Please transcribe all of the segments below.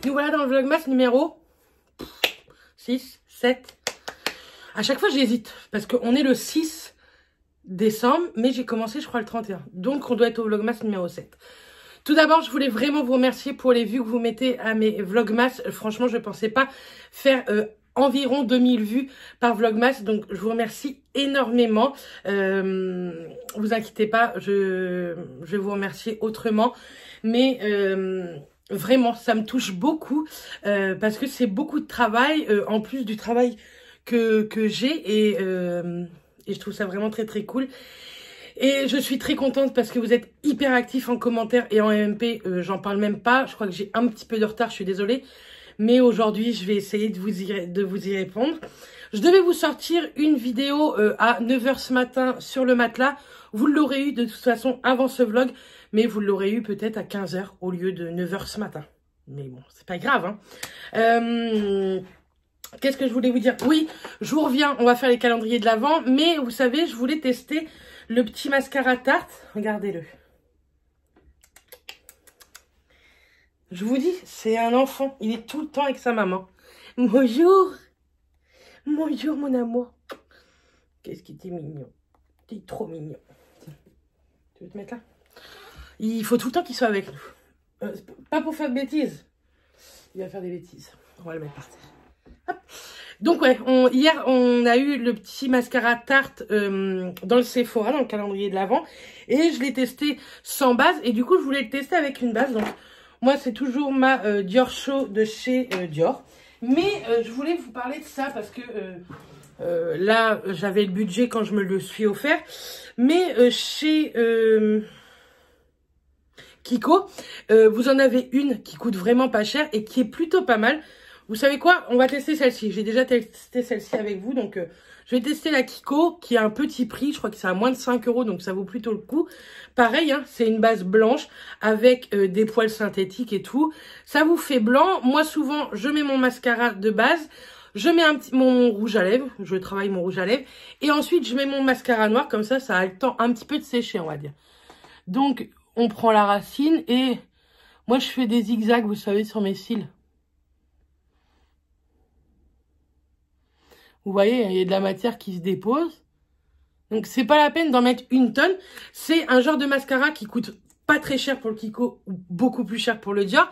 Nous voilà dans le vlogmas numéro 6, 7. À chaque fois, j'hésite. Parce qu'on est le 6 décembre, mais j'ai commencé, je crois, le 31. Donc, on doit être au vlogmas numéro 7. Tout d'abord, je voulais vraiment vous remercier pour les vues que vous mettez à mes vlogmas. Franchement, je ne pensais pas faire environ 2000 vues par vlogmas. Donc, je vous remercie énormément. Vous inquiétez pas, je vais vous remercier autrement. Mais vraiment, ça me touche beaucoup parce que c'est beaucoup de travail, en plus du travail que j'ai. Et je trouve ça vraiment très, très cool. Et je suis très contente parce que vous êtes hyper actifs en commentaire et en MP. J'en parle même pas. Je crois que j'ai un petit peu de retard, je suis désolée. Mais aujourd'hui, je vais essayer de vous y répondre. Je devais vous sortir une vidéo à 9 h ce matin sur le matelas. Vous l'aurez eu de toute façon avant ce vlog. Mais vous l'aurez eu peut-être à 15 h au lieu de 9 h ce matin. Mais bon, c'est pas grave. Hein. Qu'est-ce que je voulais vous dire? Oui, je vous reviens. On va faire les calendriers de l'Avent. Mais vous savez, je voulais tester le petit mascara Tarte. Regardez-le. Je vous dis, c'est un enfant. Il est tout le temps avec sa maman. Bonjour. Bonjour, mon amour. Qu'est-ce qu'il était mignon. Il est trop mignon. Tiens. Tu veux te mettre là? Il faut tout le temps qu'il soit avec nous. Pas pour faire de bêtises. Il va faire des bêtises. On va le mettre par terre. Hop. Donc ouais, hier on a eu le petit mascara Tarte dans le Sephora, dans le calendrier de l'Avent. Et je l'ai testé sans base. Et du coup je voulais le tester avec une base. Donc moi c'est toujours ma Dior Show de chez Dior. Mais je voulais vous parler de ça parce que là j'avais le budget quand je me le suis offert. Mais chez Kiko, vous en avez une qui coûte vraiment pas cher et qui est plutôt pas mal. Vous savez quoi? On va tester celle-ci. J'ai déjà testé celle-ci avec vous. Donc, je vais tester la Kiko qui a un petit prix. Je crois que c'est à moins de 5 €. Donc, ça vaut plutôt le coup. Pareil, hein, c'est une base blanche avec des poils synthétiques et tout. Ça vous fait blanc. Moi, souvent, je mets mon mascara de base. Je mets mon rouge à lèvres. Je travaille mon rouge à lèvres. Et ensuite, je mets mon mascara noir. Comme ça a le temps un petit peu de sécher, on va dire. Donc, on prend la racine. Et moi, je fais des zigzags, vous savez, sur mes cils. Vous voyez, il y a de la matière qui se dépose. Donc, c'est pas la peine d'en mettre une tonne. C'est un genre de mascara qui coûte pas très cher pour le Kiko, ou beaucoup plus cher pour le Dior,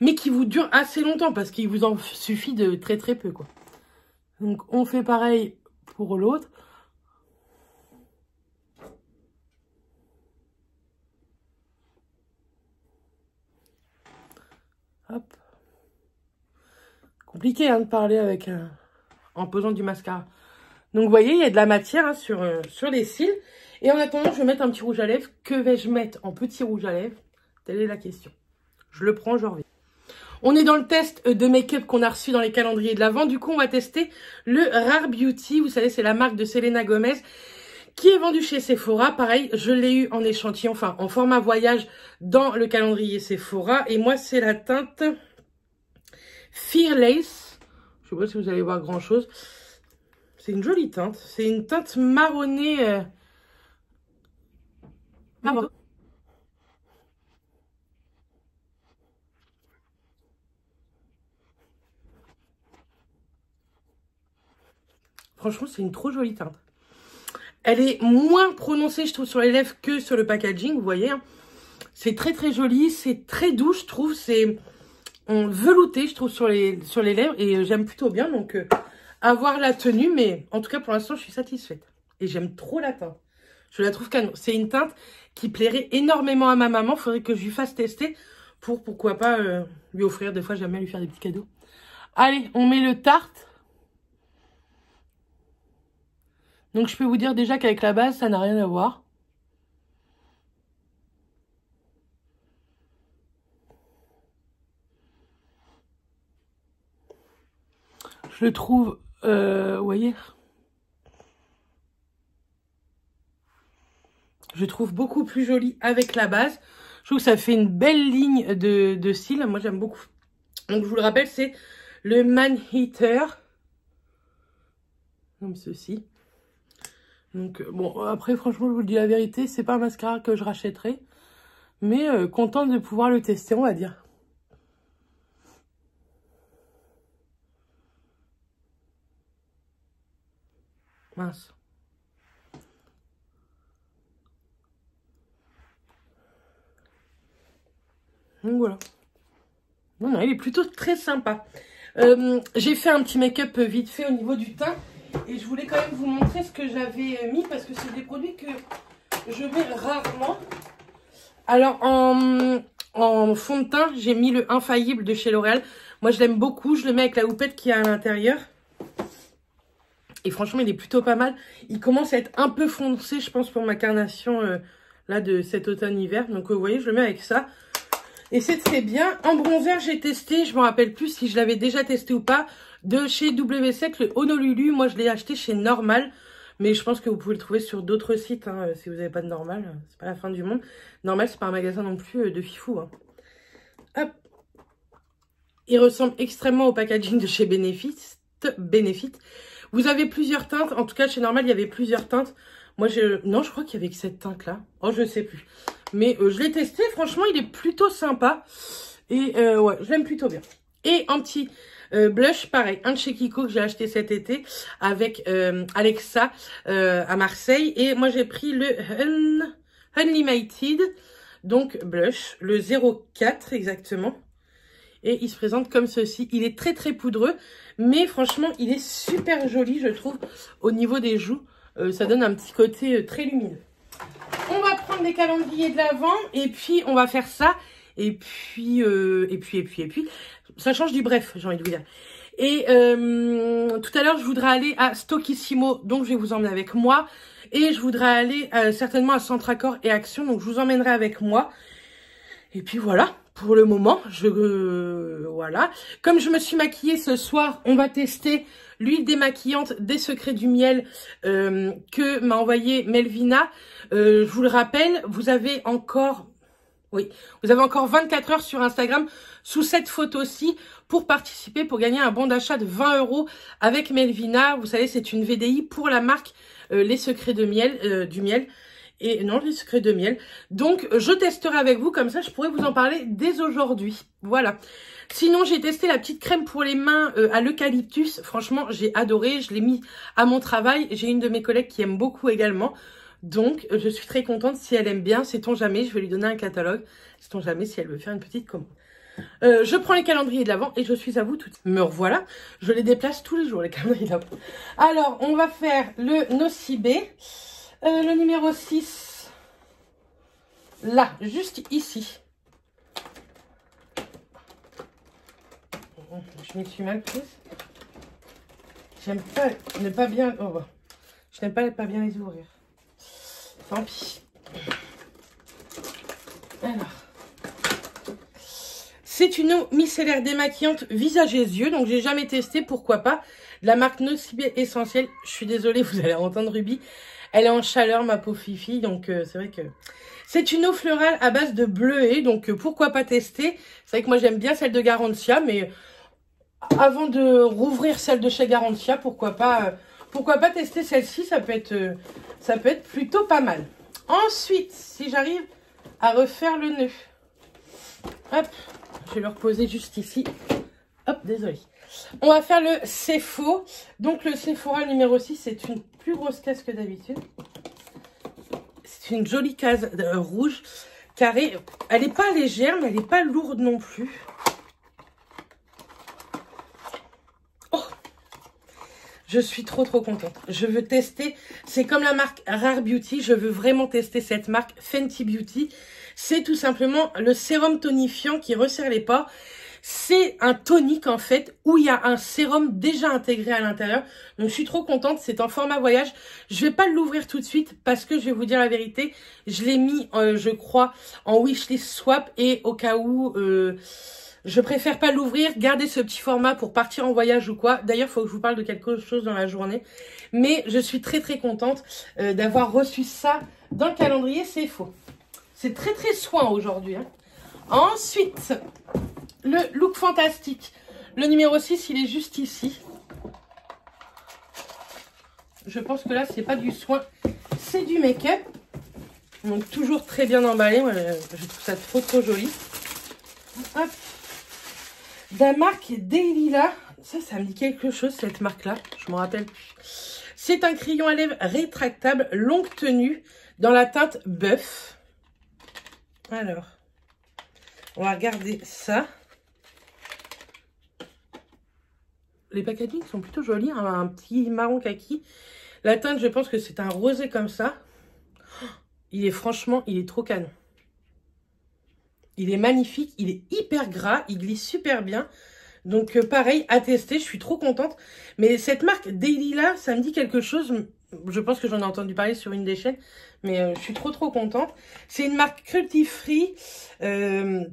mais qui vous dure assez longtemps parce qu'il vous en suffit de très très peu, quoi. Donc, on fait pareil pour l'autre. Hop. Compliqué, hein, de parler avec en posant du mascara. Donc, vous voyez, il y a de la matière, hein, sur les cils. Et en attendant, je vais mettre un petit rouge à lèvres. Que vais-je mettre en petit rouge à lèvres? Telle est la question. Je le prends, je reviens. On est dans le test de make-up qu'on a reçu dans les calendriers de l'Avent. Du coup, on va tester le Rare Beauty. Vous savez, c'est la marque de Selena Gomez qui est vendue chez Sephora. Pareil, je l'ai eu en échantillon, enfin, en format voyage dans le calendrier Sephora. Et moi, c'est la teinte Fearless. Je sais pas si vous allez voir grand-chose. C'est une jolie teinte. C'est une teinte marronnée. Marron. Franchement, c'est une trop jolie teinte. Elle est moins prononcée, je trouve, sur les lèvres que sur le packaging, vous voyez. Hein. C'est très, très joli. C'est très doux, je trouve. C'est velouté, je trouve, sur les lèvres. Et j'aime plutôt bien. Donc, à voir la tenue. Mais en tout cas, pour l'instant, je suis satisfaite. Et j'aime trop la teinte. Je la trouve canon. C'est une teinte qui plairait énormément à ma maman. Il faudrait que je lui fasse tester pour, pourquoi pas, lui offrir. Des fois, j'aime bien lui faire des petits cadeaux. Allez, on met le Tarte. Donc, je peux vous dire déjà qu'avec la base, ça n'a rien à voir. Je le trouve, vous voyez, je le trouve beaucoup plus joli avec la base. Je trouve que ça fait une belle ligne de cils. Moi, j'aime beaucoup. Donc, je vous le rappelle, c'est le Man Eater. Comme ceci. Donc, bon, après, franchement, je vous le dis la vérité, c'est pas un mascara que je rachèterai. Mais contente de pouvoir le tester, on va dire. Mince. Donc voilà. Non, non, il est plutôt très sympa. J'ai fait un petit make-up vite fait au niveau du teint. Et je voulais quand même vous montrer ce que j'avais mis. Parce que c'est des produits que je mets rarement. Alors, en fond de teint, j'ai mis le Infaillible de chez L'Oréal. Moi, je l'aime beaucoup. Je le mets avec la houppette qui est à l'intérieur. Et franchement, il est plutôt pas mal. Il commence à être un peu foncé, je pense, pour ma carnation là de cet automne-hiver. Donc, vous voyez, je le mets avec ça. Et c'est très bien. En bronzer, j'ai testé, je ne me rappelle plus si je l'avais déjà testé ou pas, de chez WSEC, le Honolulu. Moi, je l'ai acheté chez Normal. Mais je pense que vous pouvez le trouver sur d'autres sites. Hein, si vous n'avez pas de Normal, c'est pas la fin du monde. Normal, c'est pas un magasin non plus de fifou. Hein. Hop. Il ressemble extrêmement au packaging de chez Benefit. Vous avez plusieurs teintes. En tout cas, chez Normal, il y avait plusieurs teintes. Moi, non, je crois qu'il y avait que cette teinte-là. Oh, je sais plus. Mais je l'ai testé. Franchement, il est plutôt sympa. Et ouais, je l'aime plutôt bien. Et en petit blush, pareil. Un de chez Kiko que j'ai acheté cet été avec Alexa à Marseille. Et moi, j'ai pris le Unlimited. Donc, blush. Le 04 exactement. Et il se présente comme ceci. Il est très très poudreux. Mais franchement, il est super joli, je trouve, au niveau des joues. Ça donne un petit côté très lumineux. On va prendre les calendriers de l'Avent. Et puis, on va faire ça. Et puis, ça change du bref, j'ai envie de vous dire. Et tout à l'heure, je voudrais aller à Stockissimo. Donc, je vais vous emmener avec moi. Et je voudrais aller certainement à Centracor et Action. Donc, je vous emmènerai avec moi. Et puis, voilà. Pour le moment, voilà. Comme je me suis maquillée ce soir, on va tester l'huile démaquillante des Secrets du Miel que m'a envoyé Melvina. Je vous le rappelle, vous avez encore 24 heures sur Instagram sous cette photo-ci pour participer, pour gagner un bon d'achat de 20 € avec Melvina. Vous savez, c'est une VDI pour la marque Les Secrets de Miel, du miel. Et non, les secrets de miel. Donc, je testerai avec vous. Comme ça, je pourrais vous en parler dès aujourd'hui. Voilà. Sinon, j'ai testé la petite crème pour les mains à l'eucalyptus. Franchement, j'ai adoré. Je l'ai mis à mon travail. J'ai une de mes collègues qui aime beaucoup également. Donc, je suis très contente. Si elle aime bien, sait-on jamais, je vais lui donner un catalogue. Sait-on jamais si elle veut faire une petite commande. Je prends les calendriers de l'Avent et je suis à vous toutes. Me revoilà. Je les déplace tous les jours, les calendriers de l'Avent. Alors, on va faire le Nocibé. Le numéro 6, là, juste ici. Je m'y suis mal prise. J'aime pas ne pas bien... Oh, je n'aime pas bien les ouvrir. Tant pis. Alors. C'est une eau micellaire démaquillante visage et yeux. Donc, j'ai jamais testé, pourquoi pas. De la marque Nocibé Essentiel. Je suis désolée, vous allez entendre Ruby. Elle est en chaleur, ma pauvre fifi, donc c'est vrai que... C'est une eau florale à base de bleuet, donc pourquoi pas tester. C'est vrai que moi j'aime bien celle de Garantia, mais avant de rouvrir celle de chez Garantia, pourquoi pas tester celle-ci, ça peut être plutôt pas mal. Ensuite, si j'arrive à refaire le nœud, hop, je vais le reposer juste ici. Hop, désolé. On va faire le Sephora. Donc le Sephora numéro 6, c'est une plus grosse case que d'habitude. C'est une jolie case rouge, carrée. Elle n'est pas légère, mais elle n'est pas lourde non plus. Oh, je suis trop contente. Je veux tester. C'est comme la marque Rare Beauty. Je veux vraiment tester cette marque Fenty Beauty. C'est tout simplement le sérum tonifiant qui resserre les pores. C'est un tonique en fait où il y a un sérum déjà intégré à l'intérieur. Donc je suis trop contente, c'est en format voyage. Je vais pas l'ouvrir tout de suite parce que je vais vous dire la vérité. Je l'ai mis, je crois, en wishlist swap et au cas où je préfère pas l'ouvrir, garder ce petit format pour partir en voyage ou quoi. D'ailleurs, il faut que je vous parle de quelque chose dans la journée. Mais je suis très contente d'avoir reçu ça dans le calendrier, c'est faux. C'est très soin aujourd'hui. Hein. Ensuite... Le look fantastique. Le numéro 6, il est juste ici. Je pense que là, c'est pas du soin. C'est du make-up. Donc, toujours très bien emballé. Moi, je trouve ça trop joli. Hop. De la marque Daylila. Ça me dit quelque chose, cette marque-là. Je me rappelle plus. C'est un crayon à lèvres rétractable, longue tenue, dans la teinte bœuf. Alors, on va regarder ça. Les packaging sont plutôt jolis, hein, un petit marron kaki. La teinte, je pense que c'est un rosé comme ça. Franchement, il est trop canon. Il est magnifique, il est hyper gras, il glisse super bien. Donc pareil, à tester, je suis trop contente. Mais cette marque Daily là, ça me dit quelque chose. Je pense que j'en ai entendu parler sur une des chaînes. Mais je suis trop contente. C'est une marque cruelty-free,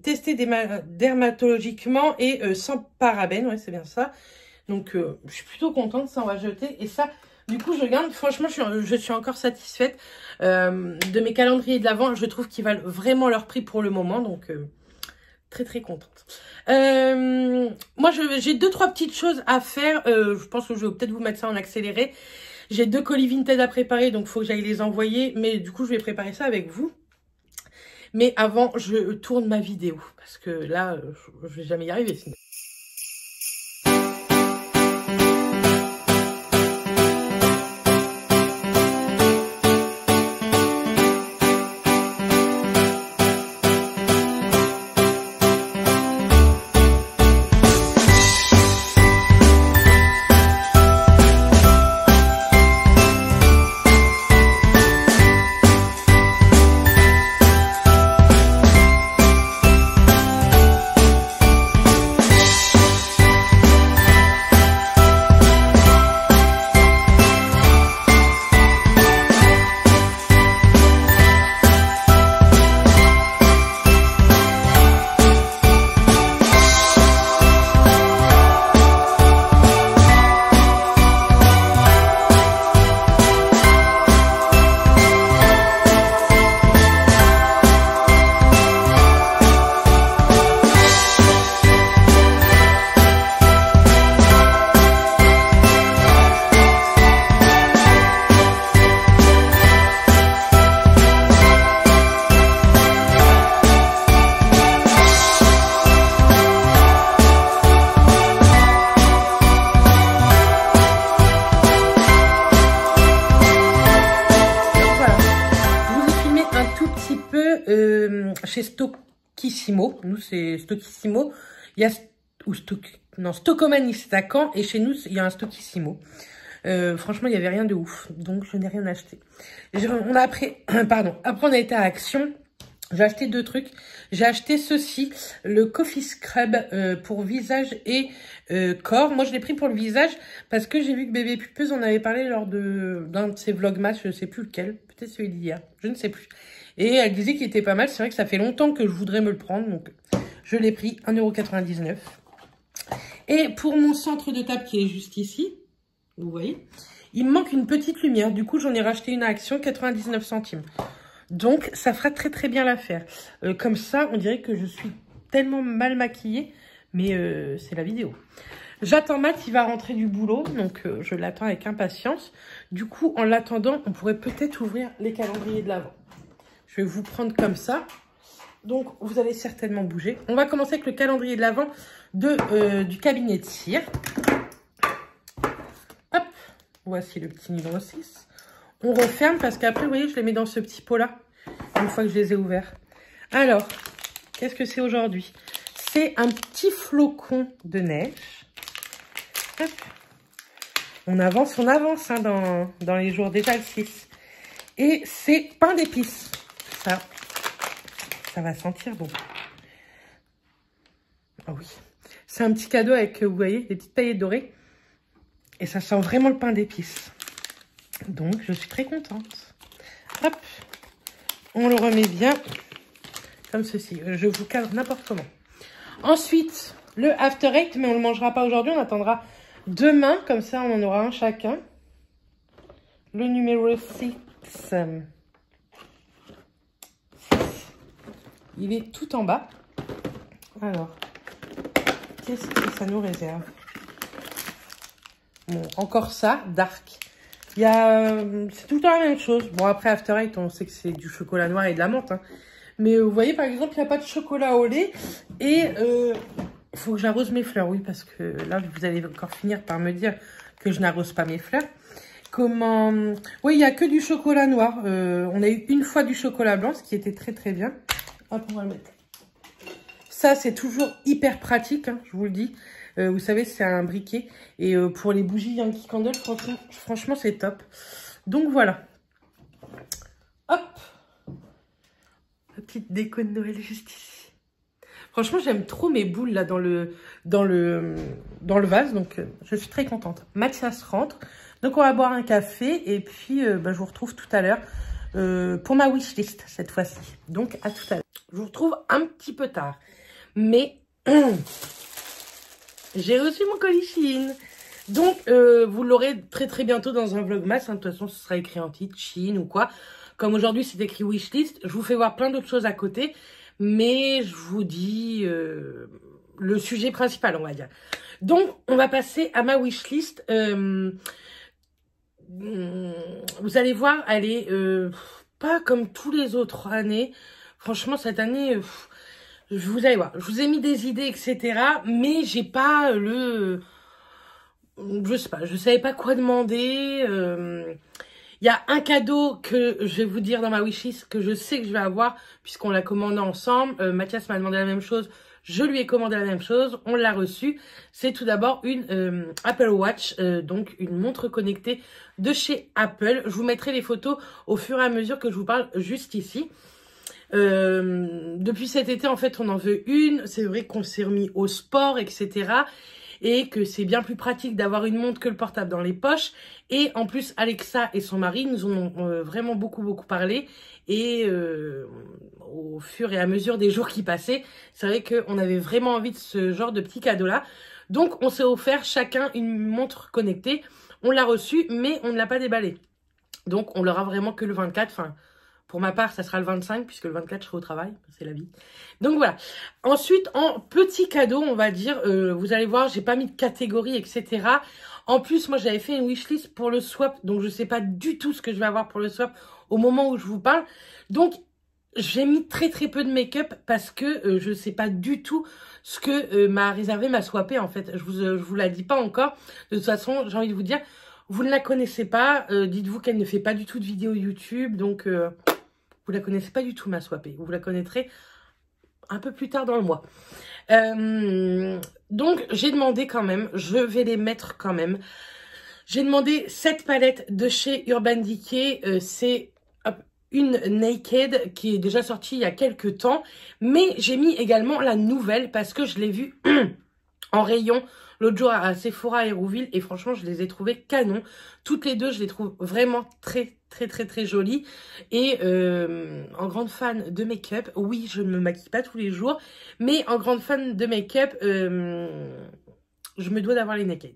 testée dermatologiquement et sans parabènes. Ouais, c'est bien ça. Donc je suis plutôt contente, ça on va jeter. Et ça, du coup, je garde. Franchement, je suis encore satisfaite de mes calendriers de l'Avent. Je trouve qu'ils valent vraiment leur prix pour le moment. Donc très contente. Moi, j'ai 2-3 petites choses à faire. Je pense que je vais peut-être vous mettre ça en accéléré. J'ai 2 colis Vinted à préparer, donc il faut que j'aille les envoyer. Mais du coup, je vais préparer ça avec vous. Mais avant, je tourne ma vidéo. Parce que là, je vais jamais y arriver sinon. Chez Stockissimo, nous c'est Stockissimo, il y a Stockomanie c'est à Caen et chez nous il y a un Stockissimo. Franchement il n'y avait rien de ouf, donc je n'ai rien acheté. On a après, pardon, après on a été à Action, j'ai acheté 2 trucs. J'ai acheté ceci, le Coffee Scrub pour visage et corps. Moi je l'ai pris pour le visage parce que j'ai vu que Bébé Pupeuse en avait parlé lors d'un de ses vlogmas, je ne sais plus lequel, peut-être celui d'hier, je ne sais plus. Et elle disait qu'il était pas mal. C'est vrai que ça fait longtemps que je voudrais me le prendre. Donc, je l'ai pris 1,99 €. Et pour mon centre de table qui est juste ici, vous voyez, il me manque une petite lumière. Du coup, j'en ai racheté une à Action, 99 centimes. Donc, ça fera très bien l'affaire. Comme ça, on dirait que je suis tellement mal maquillée. Mais c'est la vidéo. J'attends Matt, il va rentrer du boulot. Donc, je l'attends avec impatience. Du coup, en l'attendant, on pourrait peut-être ouvrir les calendriers de l'Avent. Je vais vous prendre comme ça. Donc, vous allez certainement bouger. On va commencer avec le calendrier de l'Avent du cabinet de cire. Hop. Voici le petit numéro 6. On referme parce qu'après, vous voyez, je les mets dans ce petit pot-là. Une fois que je les ai ouverts. Alors, qu'est-ce que c'est aujourd'hui? C'est un petit flocon de neige. Hop. On avance hein, dans les jours. Déjà le 6. Et c'est pain d'épices. Ça va sentir bon. Ah oui. C'est un petit cadeau avec, vous voyez, des petites paillettes dorées. Et ça sent vraiment le pain d'épices. Donc, je suis très contente. Hop. On le remet bien. Comme ceci. Je vous cadre n'importe comment. Ensuite, le After Eight. Mais on ne le mangera pas aujourd'hui. On attendra demain. Comme ça, on en aura un chacun. Le numéro 6. Il est tout en bas. Alors, qu'est-ce que ça nous réserve? Bon, encore ça, dark. C'est tout le temps la même chose. Bon, après After Eight, on sait que c'est du chocolat noir et de la menthe. Hein. Mais vous voyez, par exemple, il n'y a pas de chocolat au lait. Et Il faut que j'arrose mes fleurs, oui, parce que là, vous allez encore finir par me dire que je n'arrose pas mes fleurs. Comment... Oui, il n'y a que du chocolat noir. On a eu une fois du chocolat blanc, ce qui était très très bien. Hop, on va le mettre. Ça, c'est toujours hyper pratique, hein, je vous le dis. Vous savez, c'est un briquet. Et pour les bougies Yankee Candle, franchement c'est top. Donc voilà. Hop. La petite déco de Noël juste ici. Franchement, j'aime trop mes boules là dans le vase. Donc, je suis très contente. Mathias rentre. Donc, on va boire un café. Et puis, je vous retrouve tout à l'heure pour ma wishlist cette fois-ci. Donc, à tout à l'heure. Je vous retrouve un petit peu tard. Mais, j'ai reçu mon colis Shein. Donc, vous l'aurez très très bientôt dans un vlogmas. Hein. De toute façon, ce sera écrit en titre, Shein ou quoi. Comme aujourd'hui, c'est écrit wishlist. Je vous fais voir plein d'autres choses à côté. Mais je vous dis le sujet principal, on va dire. Donc, on va passer à ma wishlist. Vous allez voir, elle est pas comme tous les autres années. Franchement, cette année, vous allez voir. Je vous ai mis des idées, etc. Mais j'ai pas je sais pas, je savais pas quoi demander. Il y a un cadeau que je vais vous dire dans ma wishlist que je sais que je vais avoir puisqu'on l'a commandé ensemble. Mathias m'a demandé la même chose. Je lui ai commandé la même chose. On l'a reçu. C'est tout d'abord une Apple Watch, donc une montre connectée de chez Apple. Je vous mettrai les photos au fur et à mesure que je vous parle juste ici. Depuis cet été, en fait, on en veut une. C'est vrai qu'on s'est remis au sport, etc. Et que c'est bien plus pratique d'avoir une montre que le portable dans les poches. Et en plus, Alexa et son mari nous en ont vraiment beaucoup parlé. Et au fur et à mesure des jours qui passaient, c'est vrai qu'on avait vraiment envie de ce genre de petit cadeau-là. Donc, on s'est offert chacun une montre connectée. On l'a reçue, mais on ne l'a pas déballée. Donc, on l'aura vraiment que le 24. Enfin, pour ma part, ça sera le 25, puisque le 24, je serai au travail. C'est la vie. Donc, voilà. Ensuite, en petit cadeau, on va dire, vous allez voir, j'ai pas mis de catégorie, etc. En plus, moi, j'avais fait une wishlist pour le swap. Donc, je sais pas du tout ce que je vais avoir pour le swap au moment où je vous parle. Donc, j'ai mis très peu de make-up parce que je sais pas du tout ce que m'a réservé ma swapée, en fait. Je vous la dis pas encore. De toute façon, j'ai envie de vous dire, vous ne la connaissez pas. Dites-vous qu'elle ne fait pas du tout de vidéos YouTube. Donc, vous la connaissez pas du tout, ma swapée. Vous la connaîtrez un peu plus tard dans le mois. Donc, j'ai demandé quand même. Je vais les mettre quand même. J'ai demandé cette palette de chez Urban Decay. C'est une Naked qui est déjà sortie il y a quelques temps. Mais j'ai mis également la nouvelle parce que je l'ai vue en rayon l'autre jour à Sephora et Hérouville. Et franchement, je les ai trouvées canon. Toutes les deux, je les trouve vraiment très jolies. Et en grande fan de make-up, oui, je ne me maquille pas tous les jours. Mais en grande fan de make-up, je me dois d'avoir les Naked.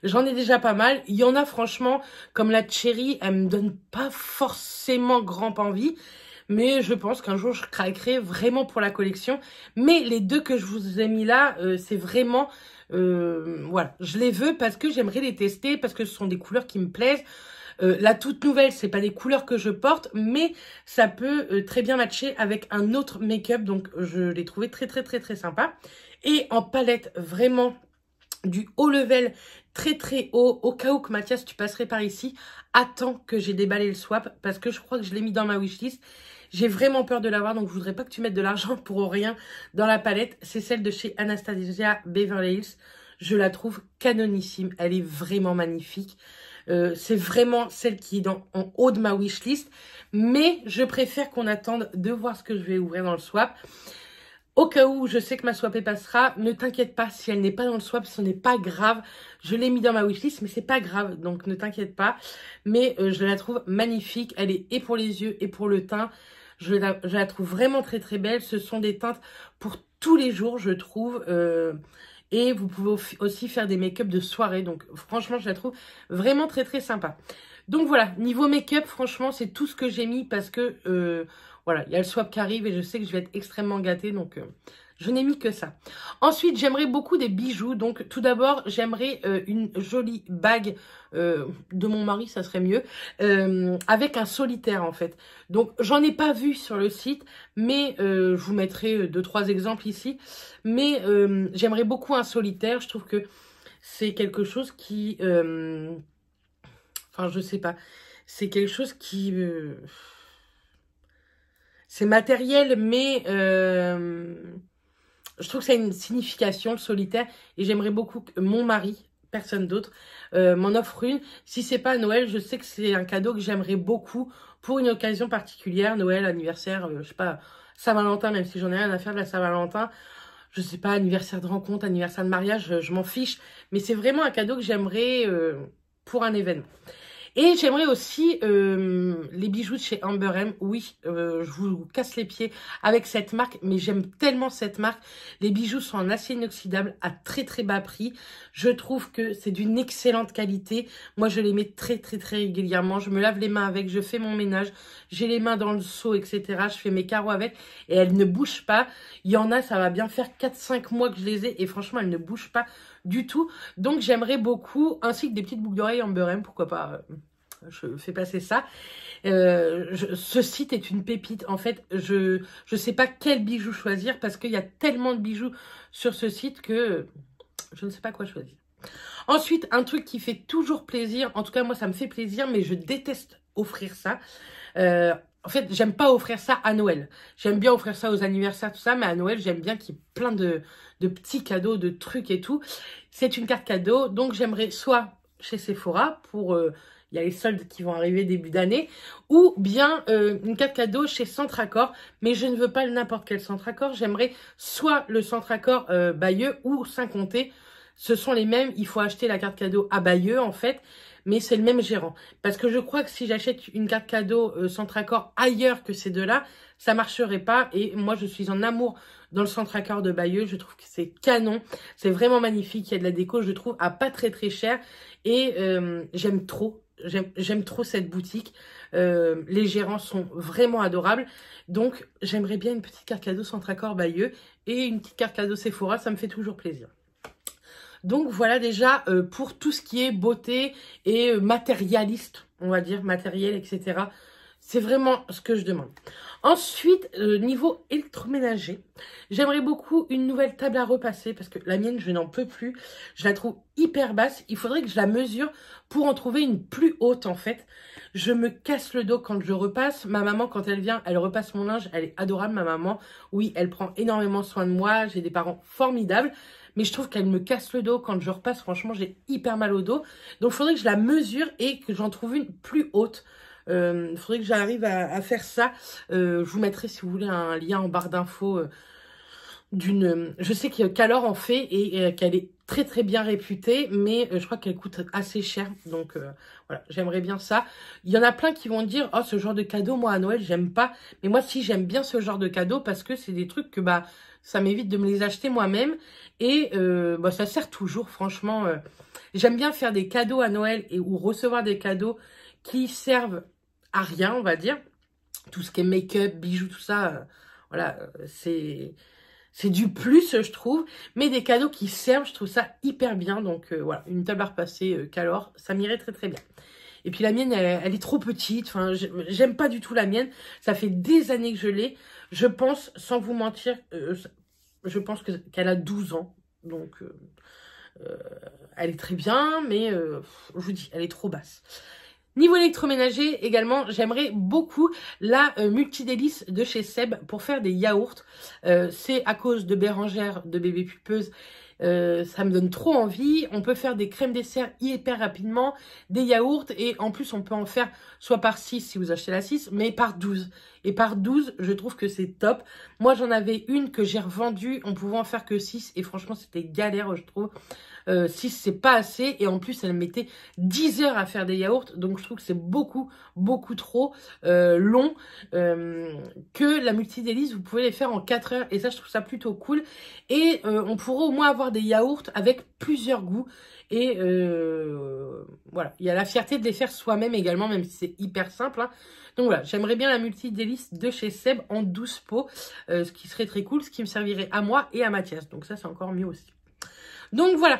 J'en ai déjà pas mal. Il y en a franchement, comme la Cherry, elle me donne pas forcément grand envie. Mais je pense qu'un jour, je craquerai vraiment pour la collection. Mais les deux que je vous ai mis là, c'est vraiment... voilà, je les veux parce que j'aimerais les tester, parce que ce sont des couleurs qui me plaisent. La toute nouvelle, c'est pas des couleurs que je porte, mais ça peut très bien matcher avec un autre make-up. Donc, je l'ai trouvé très sympa. Et en palette, vraiment... du haut level, très haut, au cas où que Mathias, tu passerais par ici, attends que j'ai déballé le swap, parce que je crois que je l'ai mis dans ma wishlist. J'ai vraiment peur de l'avoir, donc je voudrais pas que tu mettes de l'argent pour rien dans la palette. C'est celle de chez Anastasia Beverly Hills. Je la trouve canonissime, elle est vraiment magnifique. C'est vraiment celle qui est en haut de ma wishlist, mais je préfère qu'on attende de voir ce que je vais ouvrir dans le swap. Au cas où je sais que ma swapée passera, ne t'inquiète pas, si elle n'est pas dans le swap, ce n'est pas grave. Je l'ai mis dans ma wishlist, mais c'est pas grave, donc ne t'inquiète pas. Mais je la trouve magnifique, elle est et pour les yeux et pour le teint. Je la trouve vraiment très belle. Ce sont des teintes pour tous les jours, je trouve. Et vous pouvez aussi faire des make-up de soirée. Donc franchement, je la trouve vraiment très sympa. Donc voilà, niveau make-up, franchement, c'est tout ce que j'ai mis parce que... voilà, il y a le swap qui arrive et je sais que je vais être extrêmement gâtée. Donc, Je n'ai mis que ça. Ensuite, j'aimerais beaucoup des bijoux. Donc, tout d'abord, j'aimerais une jolie bague de mon mari, ça serait mieux, avec un solitaire, en fait. Donc, j'en ai pas vu sur le site, mais je vous mettrai 2-3 exemples ici. Mais j'aimerais beaucoup un solitaire. Je trouve que c'est quelque chose qui... enfin, je sais pas. C'est quelque chose qui... c'est matériel, mais je trouve que ça a une signification, le solitaire. Et j'aimerais beaucoup que mon mari, personne d'autre, m'en offre une. Si c'est pas à Noël, je sais que c'est un cadeau que j'aimerais beaucoup pour une occasion particulière. Noël, anniversaire, je sais pas, Saint-Valentin, même si j'en ai rien à faire de la Saint-Valentin. Je sais pas, anniversaire de rencontre, anniversaire de mariage, je m'en fiche. Mais c'est vraiment un cadeau que j'aimerais pour un événement. Et j'aimerais aussi les bijoux de chez Amber M. Oui, je vous casse les pieds avec cette marque, mais j'aime tellement cette marque. Les bijoux sont en acier inoxydable à très très bas prix. Je trouve que c'est d'une excellente qualité. Moi, je les mets très très très régulièrement. Je me lave les mains avec, je fais mon ménage. J'ai les mains dans le seau, etc. Je fais mes carreaux avec et elles ne bougent pas. Il y en a, ça va bien faire 4-5 mois que je les ai et franchement, elles ne bougent pas du tout. Donc, j'aimerais beaucoup, ainsi que des petites boucles d'oreilles Amber M, pourquoi pas je fais passer ça. Ce site est une pépite. En fait, je sais pas quel bijou choisir parce qu'il y a tellement de bijoux sur ce site que je ne sais pas quoi choisir. Ensuite, un truc qui fait toujours plaisir. En tout cas, moi, ça me fait plaisir, mais je déteste offrir ça. En fait, j'aime pas offrir ça à Noël. J'aime bien offrir ça aux anniversaires, tout ça, mais à Noël, j'aime bien qu'il y ait plein de petits cadeaux, de trucs et tout. C'est une carte cadeau, donc j'aimerais soit chez Sephora pour... il y a les soldes qui vont arriver début d'année. Ou bien une carte cadeau chez Centracor. Mais je ne veux pas n'importe quel Centracor. J'aimerais soit le Centracor Bayeux ou Saint-Comté. Ce sont les mêmes. Il faut acheter la carte cadeau à Bayeux en fait. Mais c'est le même gérant. Parce que je crois que si j'achète une carte cadeau Centracor ailleurs que ces deux-là, ça marcherait pas. Et moi, je suis en amour dans le Centracor de Bayeux. Je trouve que c'est canon. C'est vraiment magnifique. Il y a de la déco, je trouve, à pas très très cher. Et j'aime trop. J'aime trop cette boutique. Les gérants sont vraiment adorables. Donc, j'aimerais bien une petite carte cadeau Centracor Bayeux et une petite carte cadeau Sephora. Ça me fait toujours plaisir. Donc, voilà déjà pour tout ce qui est beauté et matérialiste, on va dire, matériel, etc. C'est vraiment ce que je demande. Ensuite, niveau électroménager, j'aimerais beaucoup une nouvelle table à repasser parce que la mienne, je n'en peux plus. Je la trouve hyper basse. Il faudrait que je la mesure pour en trouver une plus haute en fait. Je me casse le dos quand je repasse. Ma maman, quand elle vient, elle repasse mon linge. Elle est adorable, ma maman. Oui, elle prend énormément soin de moi. J'ai des parents formidables. Mais je trouve qu'elle me casse le dos quand je repasse. Franchement, j'ai hyper mal au dos. Donc, il faudrait que je la mesure et que j'en trouve une plus haute. Il faudrait que j'arrive à faire ça. Je vous mettrai, si vous voulez, un lien en barre d'infos d'une... Je sais qu'Alor en fait et qu'elle est très très bien réputée, mais je crois qu'elle coûte assez cher. Donc voilà, j'aimerais bien ça. Il y en a plein qui vont dire, oh, ce genre de cadeau, moi à Noël, j'aime pas. Mais moi, si, j'aime bien ce genre de cadeau parce que c'est des trucs que bah ça m'évite de me les acheter moi-même. Et bah, ça sert toujours, franchement. J'aime bien faire des cadeaux à Noël ou recevoir des cadeaux qui servent à rien, on va dire. Tout ce qui est make-up, bijoux, tout ça, voilà, c'est du plus, je trouve. Mais des cadeaux qui servent, je trouve ça hyper bien. Donc voilà, une table à repasser qu'alors, ça m'irait très très bien. Et puis la mienne, elle est trop petite. Enfin, j'aime pas du tout la mienne. Ça fait des années que je l'ai. Je pense, sans vous mentir, je pense qu'elle a 12 ans. Donc, elle est très bien, mais je vous dis, elle est trop basse. Niveau électroménager, également, j'aimerais beaucoup la multidélice de chez Seb pour faire des yaourts. C'est à cause de Bérangère, de Bébé Pulpeuse. Ça me donne trop envie. On peut faire des crèmes dessert hyper rapidement, des yaourts et en plus on peut en faire soit par 6 si vous achetez la 6, mais par 12. Et par 12, je trouve que c'est top. Moi j'en avais une que j'ai revendue, on pouvait en faire que 6 et franchement c'était galère je trouve. 6 c'est pas assez et en plus elle mettait 10 heures à faire des yaourts, donc je trouve que c'est beaucoup trop long, que la multidélice vous pouvez les faire en 4 heures et ça je trouve ça plutôt cool. Et on pourra au moins avoir des yaourts avec plusieurs goûts Et voilà, il y a la fierté de les faire soi-même également, même si c'est hyper simple. Hein. Donc voilà, j'aimerais bien la multi-délice de chez Seb en 12 pots, ce qui serait très cool, ce qui me servirait à moi et à Mathias. Donc ça, c'est encore mieux aussi. Donc voilà,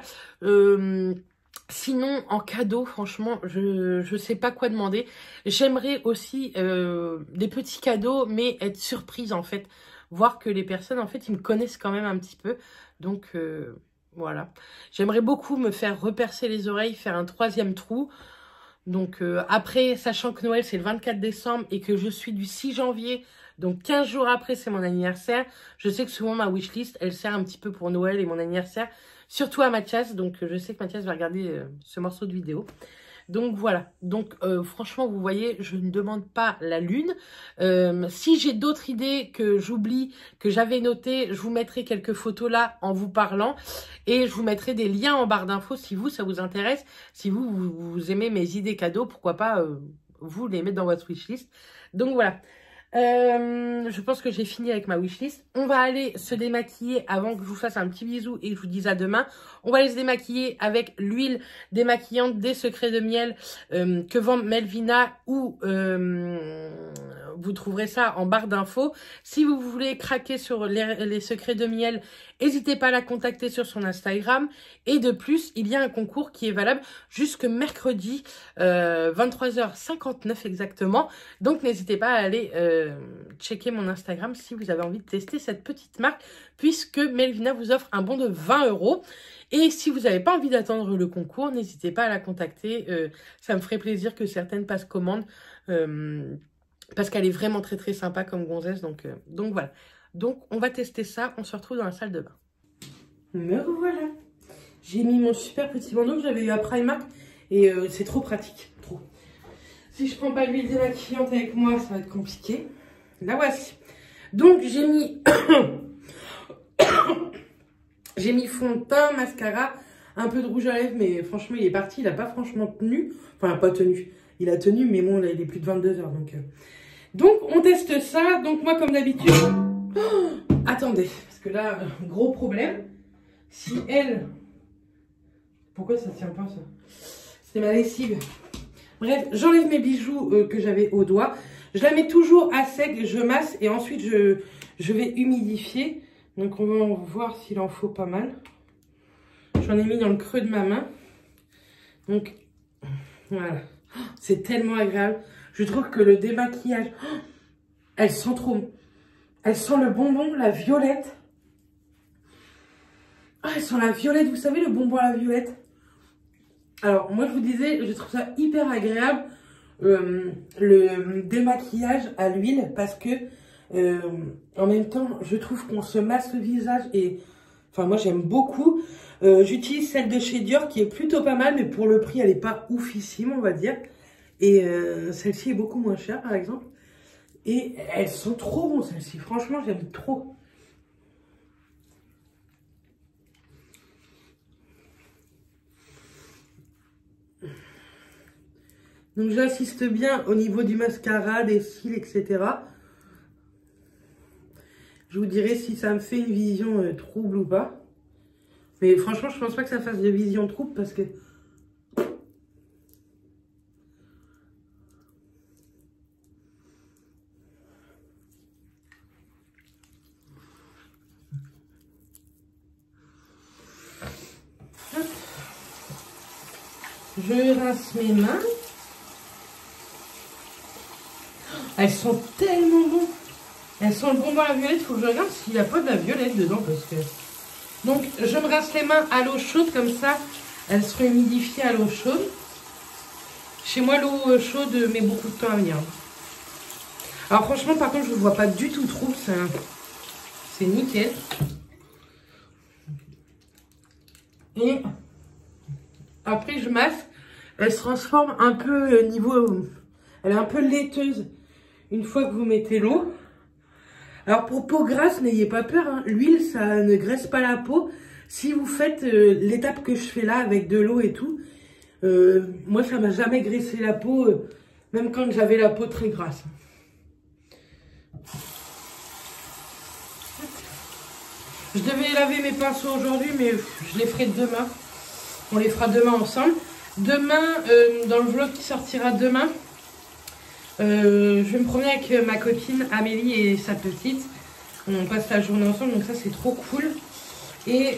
sinon, en cadeau, franchement, je sais pas quoi demander. J'aimerais aussi des petits cadeaux, mais être surprise, en fait. Voir que les personnes, en fait, ils me connaissent quand même un petit peu. Donc, voilà. J'aimerais beaucoup me faire repercer les oreilles, faire un 3e trou. Donc, après, sachant que Noël, c'est le 24 décembre et que je suis du 6 janvier, donc 15 jours après, c'est mon anniversaire. Je sais que souvent, ma wishlist, elle sert un petit peu pour Noël et mon anniversaire. Surtout à Mathias, donc je sais que Mathias va regarder ce morceau de vidéo. Donc voilà, donc franchement vous voyez, je ne demande pas la lune. Si j'ai d'autres idées que j'oublie, que j'avais notées, je vous mettrai quelques photos là en vous parlant. Et je vous mettrai des liens en barre d'infos si vous, ça vous intéresse. Si vous aimez mes idées cadeaux, pourquoi pas vous les mettre dans votre wishlist. Donc voilà. Je pense que j'ai fini avec ma wishlist. On va aller se démaquiller avant que je vous fasse un petit bisou et que je vous dise à demain. On va aller se démaquiller avec l'huile démaquillante des Secrets de Miel que vend Melvina ou vous trouverez ça en barre d'infos. Si vous voulez craquer sur les Secrets de Miel, n'hésitez pas à la contacter sur son Instagram. Et de plus, il y a un concours qui est valable jusque mercredi 23h59 exactement. Donc n'hésitez pas à aller checker mon Instagram si vous avez envie de tester cette petite marque, puisque Melvina vous offre un bon de 20 €. Et si vous n'avez pas envie d'attendre le concours, n'hésitez pas à la contacter. Ça me ferait plaisir que certaines passent commande, parce qu'elle est vraiment très très sympa comme gonzesse. Donc voilà. Donc on va tester ça. On se retrouve dans la salle de bain. Me revoilà. J'ai mis mon super petit bandeau que j'avais eu à Primark. Et c'est trop pratique. Trop. Si je prends pas l'huile démaquillante avec moi, ça va être compliqué. La voici. Donc, j'ai mis... j'ai mis fond de teint, mascara, un peu de rouge à lèvres. Mais franchement, il est parti. Il n'a pas franchement tenu. Enfin, pas tenu. Il a tenu, mais bon, là, il est plus de 22 h. Donc, on teste ça. Donc, moi, comme d'habitude... Oh, attendez. Parce que là, gros problème. Si elle... Pourquoi ça tient pas, ça? C'est ma lessive. Bref, j'enlève mes bijoux que j'avais au doigt. Je la mets toujours à sec, je masse et ensuite je vais humidifier. Donc on va voir s'il en faut pas mal. J'en ai mis dans le creux de ma main. Donc voilà. C'est tellement agréable. Je trouve que le démaquillage, elle sent trop. Elle sent le bonbon, la violette. Ah, elle sent la violette, vous savez le bonbon à la violette? Alors, moi, je vous disais, je trouve ça hyper agréable, le démaquillage à l'huile, parce que, en même temps, je trouve qu'on se masse le visage et, enfin, moi, j'aime beaucoup. J'utilise celle de chez Dior qui est plutôt pas mal, mais pour le prix, elle n'est pas oufissime, on va dire. Et celle-ci est beaucoup moins chère, par exemple. Et elles sont trop bonnes, celles-ci. Franchement, j'aime trop. Donc j'insiste bien au niveau du mascara, des cils, etc. Je vous dirai si ça me fait une vision trouble ou pas. Mais franchement, je pense pas que ça fasse de vision trouble parce que... Hop. Je rince mes mains. Elles sont tellement bonnes. Elles sont le bonbon à la violette. Il faut que je regarde s'il n'y a pas de la violette dedans. Parce que... Donc, je me rince les mains à l'eau chaude. Comme ça, elles seront humidifiées à l'eau chaude. Chez moi, l'eau chaude met beaucoup de temps à venir. Alors, franchement, par contre, je ne vois pas du tout trouble. C'est nickel. Et après, je masse. Elle se transforme un peu niveau... Elle est un peu laiteuse. Une fois que vous mettez l'eau. Alors pour peau grasse, n'ayez pas peur. Hein. L'huile, ça ne graisse pas la peau. Si vous faites l'étape que je fais là avec de l'eau et tout. Moi, ça m'a jamais graissé la peau. Même quand j'avais la peau très grasse. Je devais laver mes pinceaux aujourd'hui, mais je les ferai demain. On les fera demain ensemble. Demain, dans le vlog qui sortira demain, je vais me promener avec ma copine Amélie et sa petite. On passe la journée ensemble, donc ça c'est trop cool. Et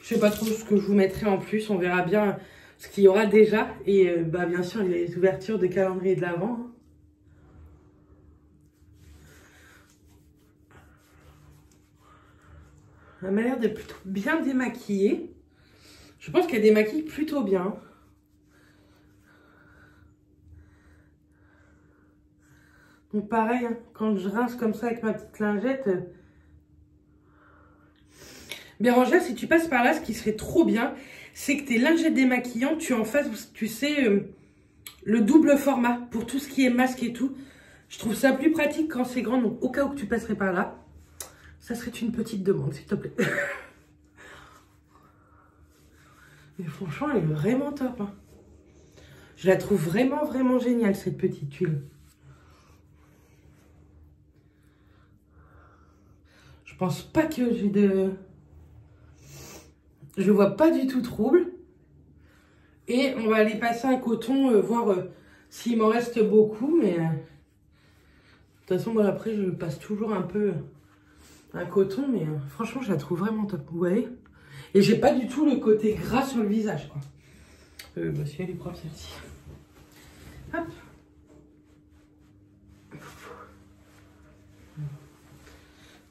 je sais pas trop ce que je vous mettrai en plus, on verra bien ce qu'il y aura déjà. Et bah, bien sûr les ouvertures de calendrier de l'Avent. Elle m'a l'air de plutôt bien démaquiller. Je pense qu'elle démaquille plutôt bien. Donc pareil, hein, quand je rince comme ça avec ma petite lingette. Bérangère, si tu passes par là, ce qui serait trop bien, c'est que tes lingettes démaquillantes, tu en fasses, tu sais, le double format pour tout ce qui est masque et tout. Je trouve ça plus pratique quand c'est grand. Donc au cas où que tu passerais par là, ça serait une petite demande, s'il te plaît. Mais franchement, elle est vraiment top. Hein. Je la trouve vraiment, vraiment géniale, cette petite tuile. Je pense pas que j'ai de... Je vois pas du tout trouble. Et on va aller passer un coton, voir s'il m'en reste beaucoup. Mais de toute façon, moi, après, je passe toujours un peu un coton. Mais franchement, je la trouve vraiment top. Vous voyez? Et j'ai pas du tout le côté gras sur le visage, quoi. Bah, si elle est propre, celle-ci. Hop.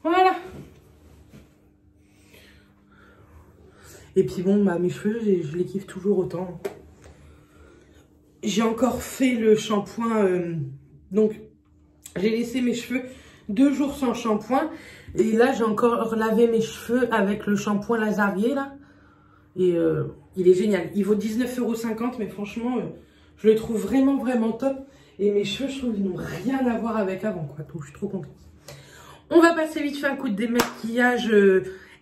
Voilà. Et puis bon, bah, mes cheveux, je les kiffe toujours autant. J'ai encore fait le shampoing. Donc, j'ai laissé mes cheveux 2 jours sans shampoing. Et là, j'ai encore lavé mes cheveux avec le shampoing Lazarier, là. Et il est génial. Il vaut 19,50 €, mais franchement, je le trouve vraiment, vraiment top. Et mes cheveux, je trouve qu'ils n'ont rien à voir avec avant, quoi. Donc, je suis trop contente. On va passer vite fait un coup de démaquillage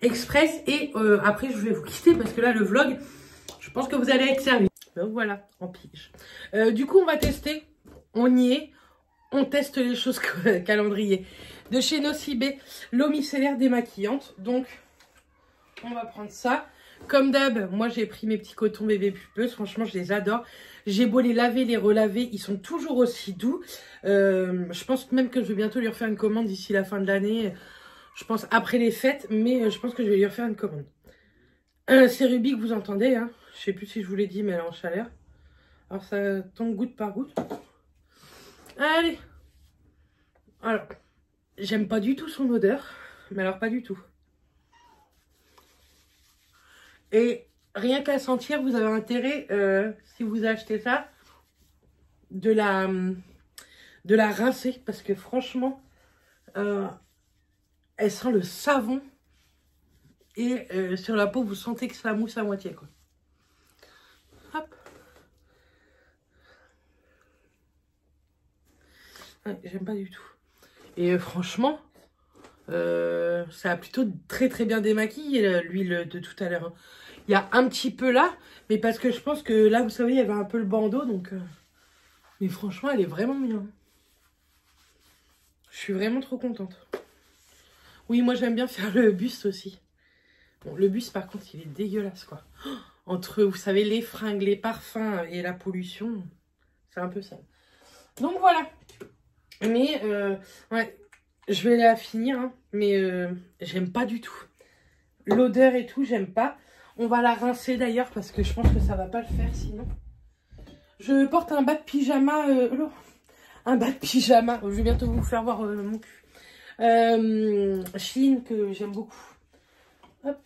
express. Et après, je vais vous quitter parce que là, le vlog, je pense que vous allez être servi. Donc voilà, en pige. Du coup, on va tester. On y est. On teste les choses calendrier. De chez Nocibé, l'eau micellaire démaquillante. Donc, on va prendre ça. Comme d'hab, moi j'ai pris mes petits cotons bébé pulpeuse. Franchement, je les adore. J'ai beau les laver, les relaver, ils sont toujours aussi doux. Je pense même que je vais bientôt lui refaire une commande d'ici la fin de l'année. Je pense après les fêtes, mais je pense que je vais lui refaire une commande. C'est Ruby que vous entendez. Hein. Je sais plus si je vous l'ai dit, mais elle est en chaleur. Alors ça tombe goutte par goutte. Allez. Alors, j'aime pas du tout son odeur. Mais alors pas du tout. Et rien qu'à sentir, vous avez intérêt, si vous achetez ça, de la rincer. Parce que franchement, elle sent le savon. Et sur la peau, vous sentez que ça mousse à moitié, quoi. Hop. Ouais, j'aime pas du tout. Et franchement, ça a plutôt très très bien démaquillé l'huile de tout à l'heure. Hein. Il y a un petit peu là, mais parce que je pense que là, vous savez, il y avait un peu le bandeau, donc... Mais franchement, elle est vraiment bien. Je suis vraiment trop contente. Oui, moi, j'aime bien faire le buste aussi. Bon, le buste, par contre, il est dégueulasse, quoi. Oh, entre, vous savez, les fringues, les parfums et la pollution, c'est un peu ça. Donc, voilà. Mais, ouais, je vais la finir, hein, mais j'aime pas du tout. L'odeur et tout, j'aime pas. On va la rincer d'ailleurs parce que je pense que ça va pas le faire sinon. Je porte un bas de pyjama. Un bas de pyjama. Je vais bientôt vous faire voir mon cul. Shein que j'aime beaucoup. Hop.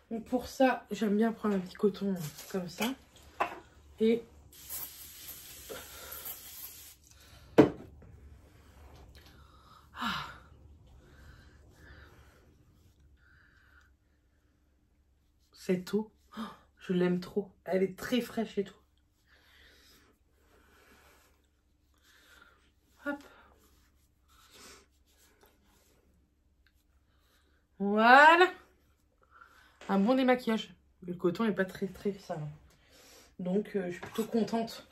Donc pour ça, j'aime bien prendre un petit coton comme ça. Et... Cette eau, oh, je l'aime trop. Elle est très fraîche et tout. Hop. Voilà. Un bon démaquillage. Le coton n'est pas très sale. Donc, je suis plutôt contente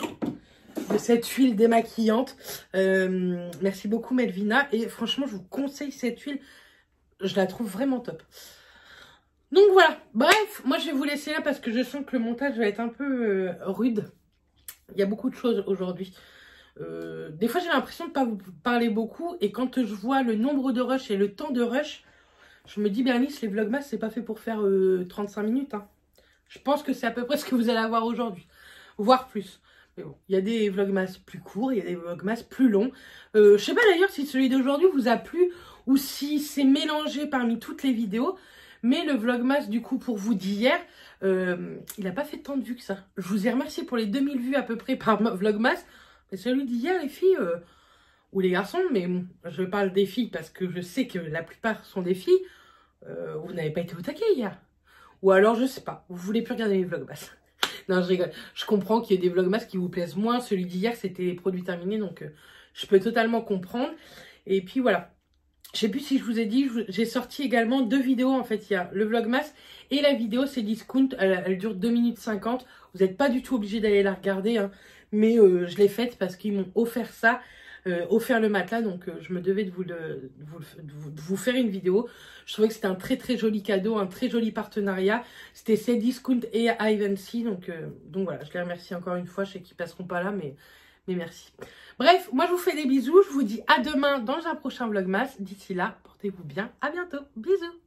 de cette huile démaquillante. Merci beaucoup, Melvina. Et franchement, je vous conseille cette huile. Je la trouve vraiment top. Donc voilà, bref, moi je vais vous laisser là parce que je sens que le montage va être un peu rude. Il y a beaucoup de choses aujourd'hui. Des fois j'ai l'impression de ne pas vous parler beaucoup. Et quand je vois le nombre de rushs et le temps de rush, je me dis Bernice, les vlogmas c'est pas fait pour faire 35 minutes. Hein. Je pense que c'est à peu près ce que vous allez avoir aujourd'hui. Voire plus. Mais bon, il y a des vlogmas plus courts, il y a des vlogmas plus longs. Je sais pas d'ailleurs si celui d'aujourd'hui vous a plu ou si c'est mélangé parmi toutes les vidéos. Mais le vlogmas du coup pour vous d'hier, il n'a pas fait tant de vues que ça. Je vous ai remercié pour les 2000 vues à peu près par vlogmas. Mais celui d'hier les filles, ou les garçons, mais bon, je parle des filles parce que je sais que la plupart sont des filles. Vous n'avez pas été au taquet hier. Ou alors je sais pas, vous voulez plus regarder les vlogmas. Non, je rigole. Je comprends qu'il y ait des vlogmas qui vous plaisent moins. Celui d'hier, c'était les produits terminés. Donc, je peux totalement comprendre. Et puis, voilà. Je sais plus si je vous ai dit, j'ai sorti également 2 vidéos. En fait, il y a le vlogmas et la vidéo, c'est discount. Elle dure 2 minutes 50. Vous n'êtes pas du tout obligé d'aller la regarder. Hein. Mais je l'ai faite parce qu'ils m'ont offert ça. Offert le matelas. Donc, je me devais de vous faire une vidéo. Je trouvais que c'était un très très joli cadeau, un très joli partenariat. C'était Cdiscount et Ivancy. Donc voilà, je les remercie encore une fois. Je sais qu'ils passeront pas là, mais merci. Bref, moi je vous fais des bisous. Je vous dis à demain dans un prochain vlogmas. D'ici là, portez-vous bien. À bientôt. Bisous.